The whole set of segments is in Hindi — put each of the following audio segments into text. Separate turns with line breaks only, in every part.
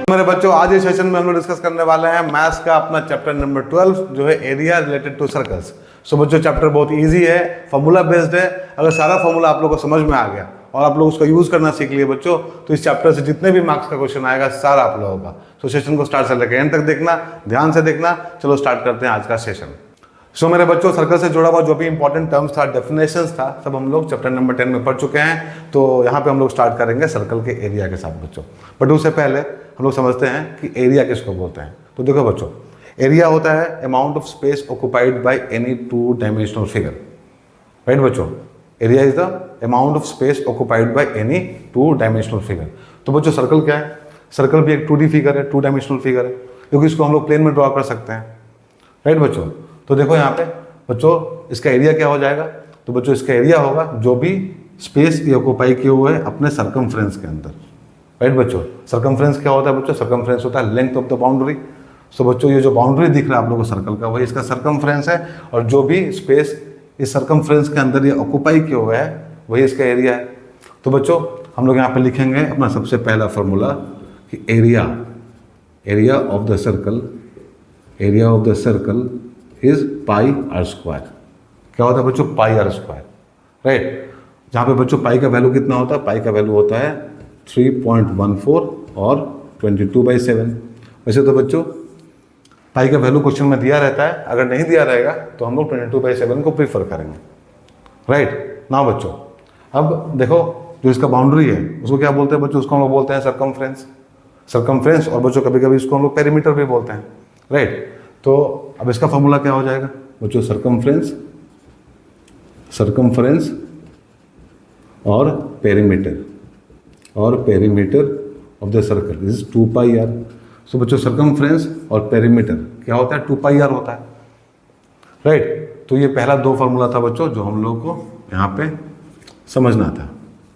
मेरे बच्चों, आज इस सेशन में हम लोग डिस्कस करने वाले हैं मैथ्स का अपना चैप्टर नंबर 12 जो है एरिया रिलेटेड टू सर्कल्स। सो बच्चों, चैप्टर बहुत इजी है, फॉर्मूला बेस्ड है। अगर सारा फॉर्मूला आप लोगों को समझ में आ गया और आप लोग उसका यूज करना सीख लिए बच्चों, तो इस चैप्टर से जितने भी मार्क्स का क्वेश्चन आएगा सारा आप लोगों का। तो सेशन को स्टार्ट से लेकर एंड तक देखना, ध्यान से देखना। चलो स्टार्ट करते हैं आज का सेशन। सो मेरे बच्चों, सर्कल से जुड़ा हुआ जो भी इंपॉर्टेंट टर्म्स था, डेफिनेशंस था, सब हम लोग चैप्टर नंबर 10 में पढ़ चुके हैं। तो यहाँ पे हम लोग स्टार्ट करेंगे सर्कल के एरिया के साथ बच्चों। बट उससे पहले हम लोग समझते हैं कि एरिया किसको बोलते हैं। तो देखो बच्चों, एरिया होता है amount of space occupied by any two dimensional figure. Right बच्चों, area is the amount of space occupied by any two dimensional figure. तो बच्चों, सर्कल क्या है? सर्कल भी एक 2D फिगर है, 2 डायमेंशनल फिगर है, क्योंकि इसको हम लोग प्लेन में ड्रॉ कर सकते हैं। राइट बच्चों, तो देखो यहाँ पे बच्चों, इसका एरिया क्या हो जाएगा? तो बच्चों, इसका एरिया होगा जो भी स्पेस ये ऑक्युपाई किए हुए है अपने सर्कमफ्रेंस के अंदर। राइट बच्चों, सर्कमफ्रेंस क्या होता है बच्चों? सर्कमफ्रेंस होता है लेंथ ऑफ द बाउंड्री। सो बच्चों, ये जो बाउंड्री दिख रहा है आप लोगों को सर्कल का, वही इसका सर्कमफ्रेंस है, और जो भी स्पेस इस सर्कमफ्रेंस के अंदर ये ऑक्युपाई किए हुए है वही इसका एरिया है। तो बच्चों, हम लोग यहाँ पे लिखेंगे अपना सबसे पहला फॉर्मूला कि area of the circle is pi are square. क्या होता है बच्चों? Pi are square. राइट, जहाँ पे बच्चों पाई का वैल्यू कितना होता है? पाई का वैल्यू होता है 3.14 और 22/7। वैसे तो बच्चों पाई का वैल्यू क्वेश्चन में दिया रहता है, अगर नहीं दिया रहेगा तो हम लोग 22/7 को प्रीफर करेंगे। राइट ना बच्चों, अब देखो जो इसका बाउंड्री है उसको क्या बोलते हैं बच्चों? उसको हम लोग बोलते हैं सर्कमफ्रेंस, और बच्चों कभी कभी इसको हम लोग पेरीमीटर भी बोलते हैं। राइट, तो अब इसका फॉर्मूला क्या हो जाएगा बच्चों? सर्कमफ्रेंस और perimeter of the circle is 2πr। सो बच्चों, सर्कमफ्रेंस और पेरीमीटर क्या होता है? 2πr होता है। राइट, तो ये पहला 2 फार्मूला था बच्चों जो हम लोग को यहाँ पे समझना था।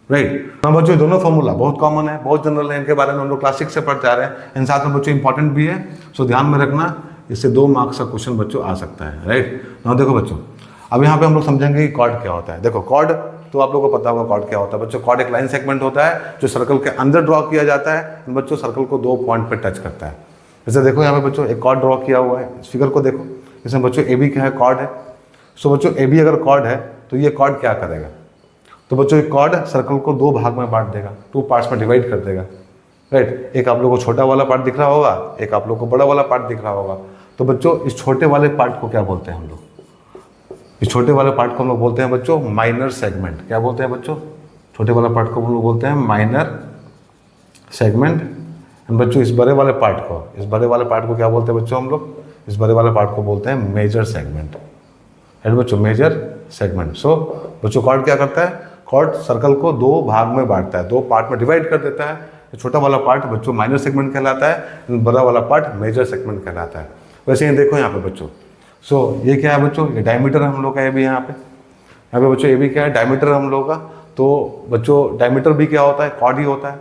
राइट ना बच्चों, दोनों फार्मूला बहुत कॉमन है, बहुत जनरल है, इनके बारे में हम लोग क्लास 6 से पढ़ते आ रहे हैं। इन साथ में बच्चों इंपॉर्टेंट भी है, सो ध्यान में रखना, इससे 2 मार्क्स का क्वेश्चन बच्चों आ सकता है। राइट ना, देखो बच्चों, अब यहाँ पे हम लोग समझेंगे कि कॉर्ड क्या होता है। देखो कॉर्ड तो आप लोगों को पता होगा कॉर्ड क्या होता है बच्चों। कॉर्ड एक लाइन सेगमेंट होता है जो सर्कल के अंदर ड्रॉ किया जाता है। बच्चों, सर्कल को 2 पॉइंट पे टच करता है। जैसे देखो यहाँ पे बच्चों एक कॉर्ड ड्रॉ किया हुआ है, इस फिगर को देखो, इसमें बच्चों AB क्या है? कॉर्ड है। सो बच्चों, AB अगर कॉर्ड है तो ये कॉर्ड क्या करेगा? तो बच्चों, ये कॉर्ड सर्कल को 2 भाग में बांट देगा, 2 पार्ट्स में डिवाइड कर देगा। राइट, एक आप लोगों को छोटा वाला पार्ट दिख रहा होगा, एक आप लोग को बड़ा वाला पार्ट दिख रहा होगा। तो बच्चों, इस छोटे वाले पार्ट को क्या बोलते हैं हम लोग? इस छोटे वाले पार्ट को हम लोग बोलते हैं बच्चों माइनर सेगमेंट। क्या बोलते हैं बच्चों? छोटे वाले पार्ट को हम लोग बोलते हैं माइनर सेगमेंट। एंड बच्चों, इस बड़े वाले पार्ट को क्या बोलते हैं बच्चों? हम लोग इस बड़े वाले पार्ट को बोलते हैं मेजर सेगमेंट। राइट बच्चों, मेजर सेगमेंट। सो बच्चों, कॉर्ड क्या करता है? कॉर्ड सर्कल को 2 भाग में बांटता है, 2 पार्ट में डिवाइड कर देता है। छोटा वाला पार्ट बच्चों माइनर सेगमेंट कहलाता है, बड़ा वाला पार्ट मेजर सेगमेंट कहलाता है। वैसे ही देखो यहाँ पे बच्चों, सो ये क्या है बच्चों? ये डायमीटर हम लोग का है भी यहाँ पे बच्चों। ये भी क्या है? डायमीटर हम लोग का। तो बच्चों, डायमीटर भी क्या होता है? कॉर्ड ही होता है।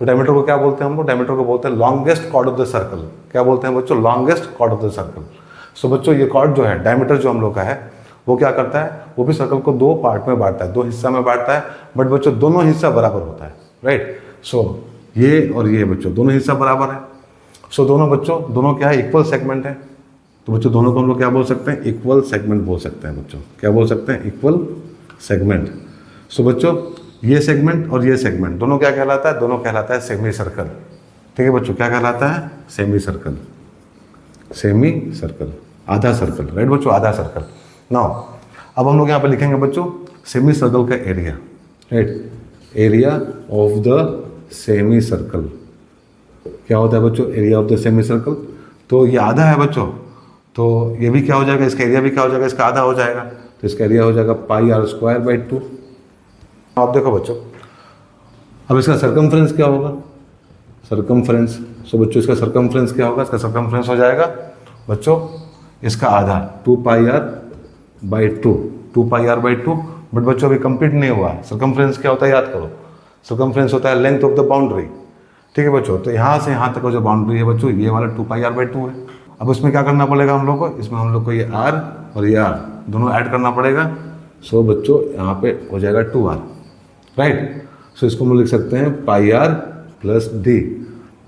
तो डायमीटर को क्या बोलते हैं हम लोग? डायमीटर को बोलते हैं longest chord of the circle. क्या बोलते हैं बच्चों? Longest chord of the circle. So बच्चों, ये कॉर्ड जो है, डायमीटर जो हम लोग का है, वो क्या करता है? वो भी सर्कल को 2 पार्ट में बांटता है, 2 हिस्सा में बांटता है। बट बच्चों, दोनों हिस्सा बराबर होता है। राइट, सो ये और ये बच्चों दोनों हिस्सा बराबर है। सो दोनों क्या है? इक्वल सेगमेंट है। तो बच्चों, दोनों को हम लोग क्या बोल सकते हैं? इक्वल सेगमेंट बोल सकते हैं बच्चों। क्या बोल सकते हैं? Equal segment. सो बच्चों, ये सेगमेंट और ये सेगमेंट दोनों क्या कहलाता है? दोनों कहलाता है सेमी सर्कल। ठीक है बच्चों, क्या कहलाता है? सेमी सर्कल, आधा सर्कल। राइट बच्चों, आधा सर्कल। नाउ अब हम लोग यहाँ पे लिखेंगे बच्चों सेमी सर्कल का area. Right, area of the semi circle क्या होता है बच्चों? Area of the semi circle. तो ये आधा है बच्चों, तो ये भी क्या हो जाएगा? इसका एरिया भी क्या हो जाएगा? इसका आधा हो जाएगा। तो इसका एरिया हो जाएगा πr²/2। अब देखो बच्चों, अब इसका सर्कमफ्रेंस क्या होगा? सर्कमफ्रेंस। सो बच्चों, इसका सर्कमफ्रेंस क्या होगा? इसका सर्कमफ्रेंस हो जाएगा बच्चों इसका आधा, 2πr/2। बट बच्चों, अभी कंप्लीट नहीं हुआ। सर्कमफ्रेंस क्या होता है? याद करो, सर्कमफ्रेंस होता है लेंथ ऑफ द बाउंड्री। ठीक है बच्चों, तो यहाँ से यहाँ तक का जो बाउंड्री है बच्चों, ये वाला 2πr/2 है। अब इसमें क्या करना पड़ेगा हम लोग को? इसमें हम लोग को ये r और ये r दोनों ऐड करना पड़ेगा। सो बच्चों, यहाँ पे हो जाएगा 2r। राइट, सो इसको हम लिख सकते हैं πr + d।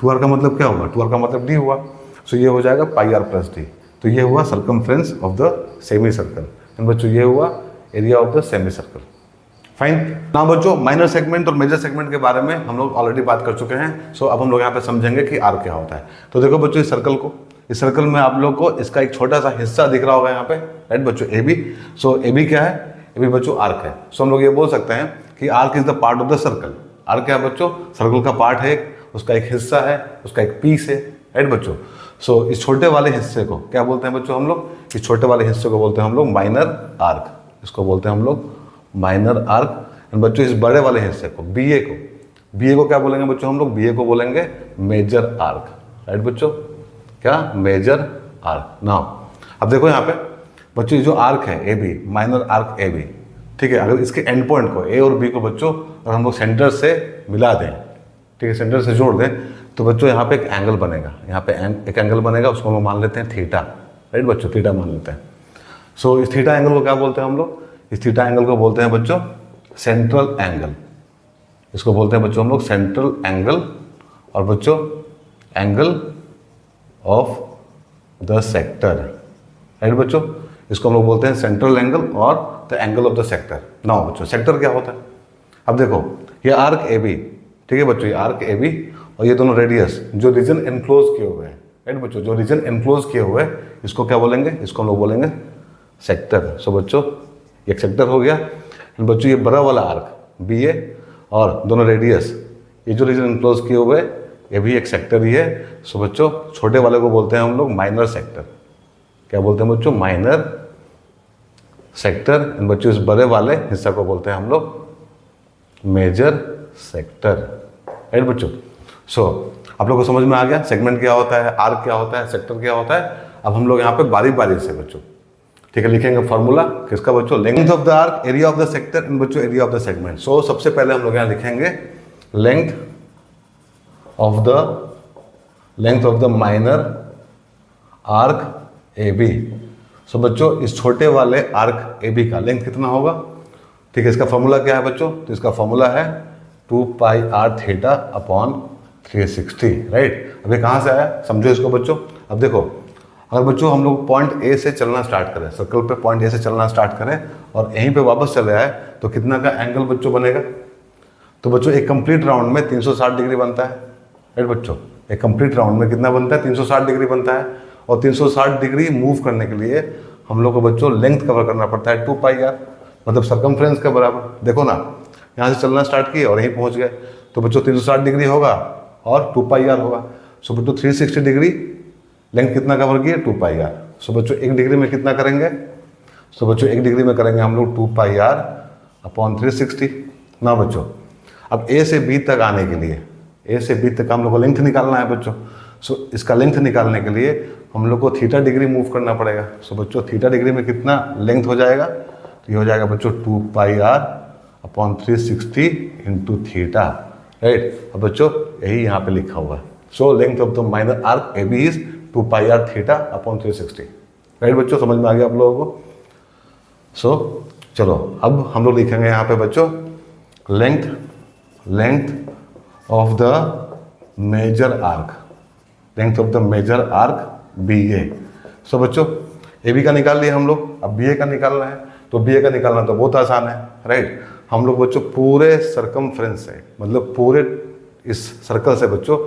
2r का मतलब क्या होगा, 2r का मतलब d हुआ, सो ये हो जाएगा पाई आर प्लस डी। तो ये हुआ circumference of the semi circle. And बच्चों ये हुआ area of the semi circle. Fine. ना बच्चों माइनर सेगमेंट और मेजर सेगमेंट के बारे में हम लोग ऑलरेडी बात कर चुके हैं। सो अब हम लोग यहाँ पे समझेंगे कि आर्क क्या होता है। तो देखो बच्चों इस सर्कल में आप लोग को इसका एक छोटा सा हिस्सा दिख रहा होगा यहाँ पे, राइट बच्चों, A B. So A B क्या है, ए बी बच्चों आर्क है। सो हम लोग ये बोल सकते हैं कि arc is the part of the circle. Arc क्या है बच्चों, सर्कल का पार्ट है, उसका एक हिस्सा है, उसका एक पीस है, राइट बच्चों। सो इस छोटे वाले हिस्से को क्या बोलते हैं बच्चों हम लोग, इस छोटे वाले हिस्से को बोलते हैं हम लोग माइनर आर्क। इसको बोलते हैं हम लोग माइनर आर्क। एंड बच्चों इस बड़े वाले हिस्से को बी ए को क्या बोलेंगे बच्चों हम लोग, बी ए को बोलेंगे मेजर आर्क, राइट बच्चों, क्या मेजर आर्क। नाउ अब देखो यहाँ पे बच्चों जो आर्क है A B, minor arc A B, ठीक है, अगर इसके एंड पॉइंट को ए और बी को बच्चों अगर हम लोग सेंटर से मिला दें, ठीक है, सेंटर से जोड़ दें, तो बच्चों यहाँ पे एक एंगल बनेगा, यहाँ पे एक एंगल बनेगा, उसको हम लोग मान लेते हैं थीटा, राइट बच्चों, थीटा मान लेते हैं। सो इस थीटा एंगल को क्या बोलते हैं हम लोग, इस थीटा एंगल को बोलते हैं बच्चों सेंट्रल एंगल। इसको बोलते हैं बच्चों हम लोग सेंट्रल एंगल, और बच्चों angle of the sector, right बच्चों, इसको हम लोग बोलते हैं सेंट्रल एंगल और the angle of the sector. Now बच्चों सेक्टर क्या होता है, अब देखो ये आर्क ए बी, ठीक है बच्चों, ये आर्क ए बी और ये दोनों रेडियस जो रीजन एनक्लोज किए हुए हैं, राइट बच्चों, जो रीजन एनक्लोज किए हुए हैं इसको क्या बोलेंगे, इसको हम लोग बोलेंगे सेक्टर। सो बच्चों एक सेक्टर हो गया। बच्चों ये बड़ा वाला आर्क बी ए और दोनों रेडियस ये जो रीजन एनक्लोज किए हुए हैं ये भी एक सेक्टर ही है। सो बच्चों छोटे वाले को बोलते हैं हम लोग माइनर सेक्टर। क्या बोलते हैं बच्चों, माइनर सेक्टर। एंड बच्चों इस बड़े वाले हिस्सा को बोलते हैं हम लोग मेजर सेक्टर, राइट बच्चों। सो आप लोग को समझ में आ गया सेगमेंट क्या होता है, आर्क क्या होता है, सेक्टर क्या होता है। अब हम लोग यहाँ पे बारी बारी से बच्चों, ठीक है, लिखेंगे फॉर्मूला किसका बच्चों, length of the arc, area of the sector and बच्चों area of the segment. So सबसे पहले हम लोग यहाँ लिखेंगे length of the minor arc A B. So बच्चों इस छोटे वाले आर्क ए बी का लेंथ कितना होगा, ठीक है, इसका फॉर्मूला क्या है बच्चों, तो इसका फॉर्मूला है 2 pi R theta upon 360, right. अभी कहाँ से आया समझो इसको बच्चों। अब देखो अगर बच्चों हम लोग पॉइंट ए से चलना स्टार्ट करें, सर्कल पे पॉइंट ए से चलना स्टार्ट करें और यहीं पे वापस चले आए तो कितना का एंगल बच्चों बनेगा, तो बच्चों एक कंप्लीट राउंड में 360 डिग्री बनता है, राइट बच्चों, एक कंप्लीट राउंड में कितना बनता है, 360 डिग्री बनता है। और 360 डिग्री मूव करने के लिए हम लोग को बच्चों लेंथ कवर करना पड़ता है 2 पाई आर, मतलब सर्कमफ्रेंस के बराबर। देखो ना यहाँ से चलना स्टार्ट किए और यहीं पहुँच गए, तो बच्चों 360 डिग्री होगा और 2 पाई आर होगा। सो बच्चों 360 डिग्री लेंथ कितना कवर किए, 2 पाई आर। सो बच्चों 1 डिग्री में कितना करेंगे, सो बच्चों 1 डिग्री में करेंगे हम लोग 2 पाई आर अपॉन 360। ना बच्चों अब ए से बी तक आने के लिए, ए से बी तक हम लोग को लेंथ निकालना है बच्चों। सो इसका लेंथ निकालने के लिए हम लोग को थीटा डिग्री मूव करना पड़ेगा। सो बच्चों थीटा डिग्री में कितना लेंथ हो जाएगा, तो ये हो जाएगा बच्चों 2 pi R upon 360 into theta, right. अब बच्चों यही यहाँ पे लिखा हुआ है। So length of the minor arc A B is 2 pi R theta upon 360, right बच्चों, समझ में आ गया आप लोगों को। सो चलो अब हम लोग लिखेंगे यहाँ पे बच्चों length of the major arc, length of the major arc B A. So बच्चों ए बी का निकाल लिया हम लोग, अब बी ए का निकालना है। तो बी ए का निकालना तो बहुत आसान है, राइट। हम लोग बच्चों पूरे सरकमफ्रेंस से, मतलब पूरे इस सर्कल से बच्चों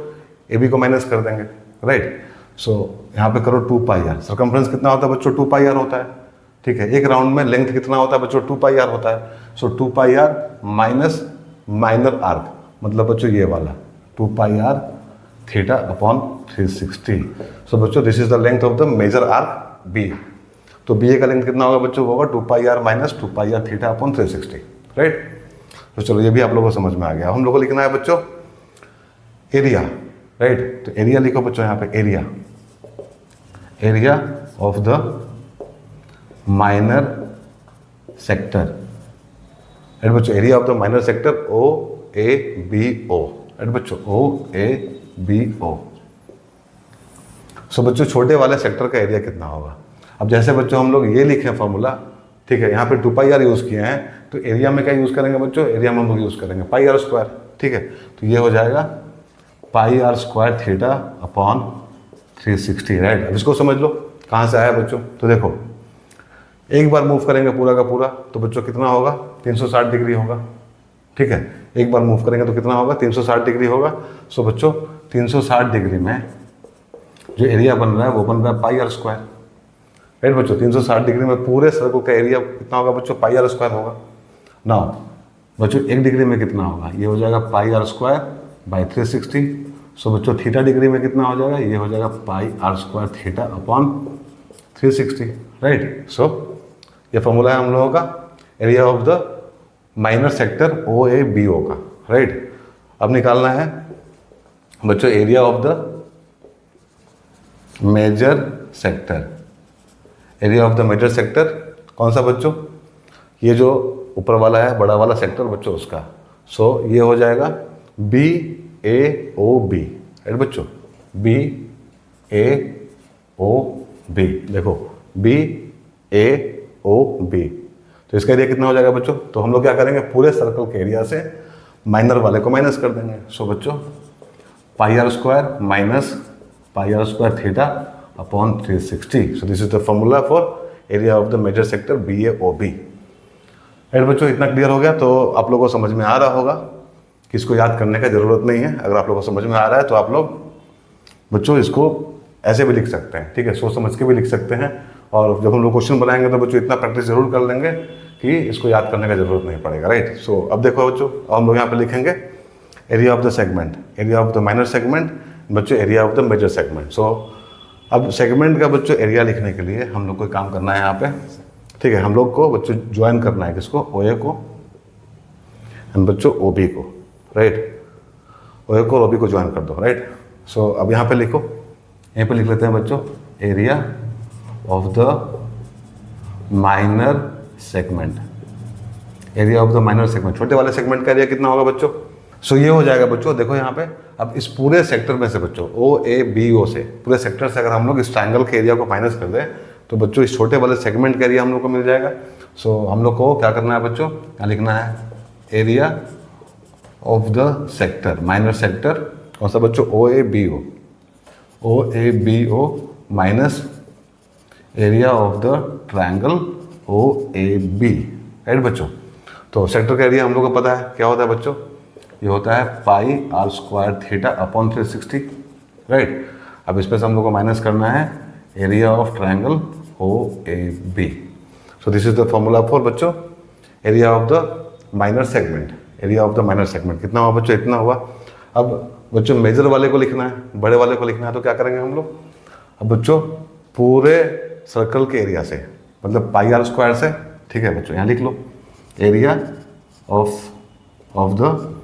ए बी को माइनस कर देंगे, राइट। सो यहाँ पे करो 2 पाई आर, सर्कमफ्रेंस कितना होता है बच्चों, 2 पाई आर होता है, ठीक है। एक राउंड में लेंथ कितना होता है बच्चों, 2 पाई आर होता है। So 2 pi R minus minor arc, मतलब बच्चों ये वाला 2 pi R theta upon 360। So बच्चों this is the length of the major arc B. तो बी ए का लेंथ कितना होगा बच्चों, होगा 2 pi R minus 2 pi R theta upon 360, right. तो चलो ये भी आप लोगों को समझ में आ गया। हम लोग को लिखना है बच्चों एरिया, राइट। तो एरिया लिखो बच्चों यहाँ पे, area of the minor sector, right बच्चों, area of the minor sector O A B O, right बच्चों, ओ ए बी ओ। सो बच्चों छोटे वाले सेक्टर का एरिया कितना होगा। अब जैसे बच्चों हम लोग ये लिखे फॉर्मूला, ठीक है, यहाँ पे 2 पाई आर यूज़ किए हैं, तो एरिया में क्या यूज़ करेंगे बच्चों, एरिया में हम लोग यूज़ करेंगे पाई आर स्क्वायर, ठीक है। तो ये हो जाएगा pi are square theta upon 360, right. अब इसको समझ लो कहाँ से आया बच्चों। तो देखो एक बार मूव करेंगे पूरा का पूरा तो बच्चों कितना होगा, 360 डिग्री होगा, ठीक है। एक बार मूव करेंगे तो कितना होगा, 360 डिग्री होगा। सो बच्चों 360 डिग्री में जो एरिया बन रहा है वो बन रहा है पाई आर स्क्वायर, राइट बच्चों। 360 डिग्री में पूरे सर्कल का एरिया कितना होगा बच्चों, पाई आर स्क्वायर होगा। नाउ बच्चों 1 डिग्री में कितना होगा, ये हो जाएगा pi are square by 360। So बच्चों थीटा डिग्री में कितना हो जाएगा, ये हो जाएगा pi are square theta upon 360, right. So ये फॉर्मूला है हम लोगों का area of the minor sector O A B O का, राइट। अब निकालना है बच्चों area of the major sector. Area of the major sector कौन सा बच्चों, ये जो ऊपर वाला है बड़ा वाला सेक्टर बच्चों उसका। सो ये हो जाएगा B A O B, right बच्चों, बी ए ओ बी। देखो बी ए ओ बी, तो इसका एरिया कितना हो जाएगा बच्चों। तो हम लोग क्या करेंगे, पूरे सर्कल के एरिया से माइनर वाले को माइनस कर देंगे। सो बच्चों pi are square minus pi are square theta upon 360। So this is the formula for area of the major sector B A O B, right बच्चों। इतना क्लियर हो गया तो आप लोगों को समझ में आ रहा होगा कि इसको याद करने का ज़रूरत नहीं है। अगर आप लोगों को समझ में आ रहा है तो आप लोग बच्चों इसको ऐसे भी लिख सकते हैं, ठीक है, सोच समझ के भी लिख सकते हैं। और जब हम लोग क्वेश्चन बनाएंगे तो बच्चों इतना प्रैक्टिस जरूर कर लेंगे कि इसको याद करने का जरूरत नहीं पड़ेगा, राइट। सो अब देखो बच्चों, अब हम लोग यहाँ पे लिखेंगे area of the segment, area of the minor segment बच्चों, area of the major segment. So अब सेगमेंट का बच्चों एरिया लिखने के लिए हम लोग को काम करना है यहाँ पे, ठीक है। हम लोग को बच्चों ज्वाइन करना है किसको, ओ ए को एंड बच्चों ओ बी को, राइट। ओ ए को और ओ बी को ज्वाइन कर दो, राइट। सो अब यहाँ पे लिखो, यहीं पे लिख लेते हैं बच्चों area of the minor segment. Area of the minor segment, छोटे वाले सेगमेंट का एरिया कितना होगा बच्चों। सो ये हो जाएगा बच्चों, देखो यहाँ पे अब इस पूरे सेक्टर में से बच्चों ओ ए बी ओ से पूरे सेक्टर से अगर हम लोग इस ट्रायंगल के एरिया को माइनस कर दें तो बच्चों इस छोटे वाले सेगमेंट का एरिया हम लोग को मिल जाएगा। सो हम लोग को क्या करना है बच्चों, क्या लिखना है, area of the sector minor sector कौन सा बच्चों, O A B O, O A B O minus area of the triangle O A B, right बच्चों। तो सेक्टर का एरिया हम लोग को पता है क्या होता है बच्चों, ये होता है pi are square theta upon 360, right. अब इसमें से हम लोग को माइनस करना है area of triangle O A B. So this is the formula for बच्चों area of the minor segment. Area of the minor segment कितना हुआ बच्चों, इतना हुआ। अब बच्चों मेजर वाले को लिखना है, बड़े वाले को लिखना है, तो क्या करेंगे हम लोग, अब बच्चों पूरे सर्कल के एरिया से मतलब पाई आर स्क्वायर से, ठीक है बच्चों, यहाँ लिख लो area of the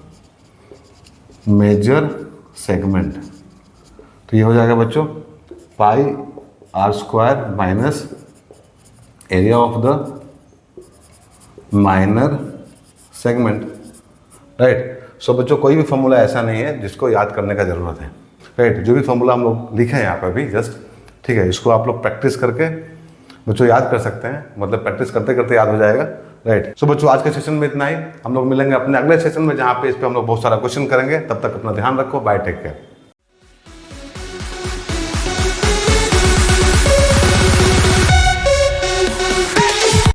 major segment. तो ये हो जाएगा बच्चों pi are square minus area of the minor segment, right. So बच्चों कोई भी फॉर्मूला ऐसा नहीं है जिसको याद करने का ज़रूरत है, राइट। जो भी फॉर्मूला हम लोग लिखे हैं यहाँ पर भी जस्ट, ठीक है, इसको आप लोग प्रैक्टिस करके बच्चों याद कर सकते हैं, मतलब प्रैक्टिस करते करते याद हो जाएगा, राइट। सो बच्चों आज के सेशन में इतना ही। हम लोग मिलेंगे अपने अगले सेशन में जहाँ पे इस पर हम लोग बहुत सारा क्वेश्चन करेंगे। तब तक अपना ध्यान रखो, बाय, टेक केयर।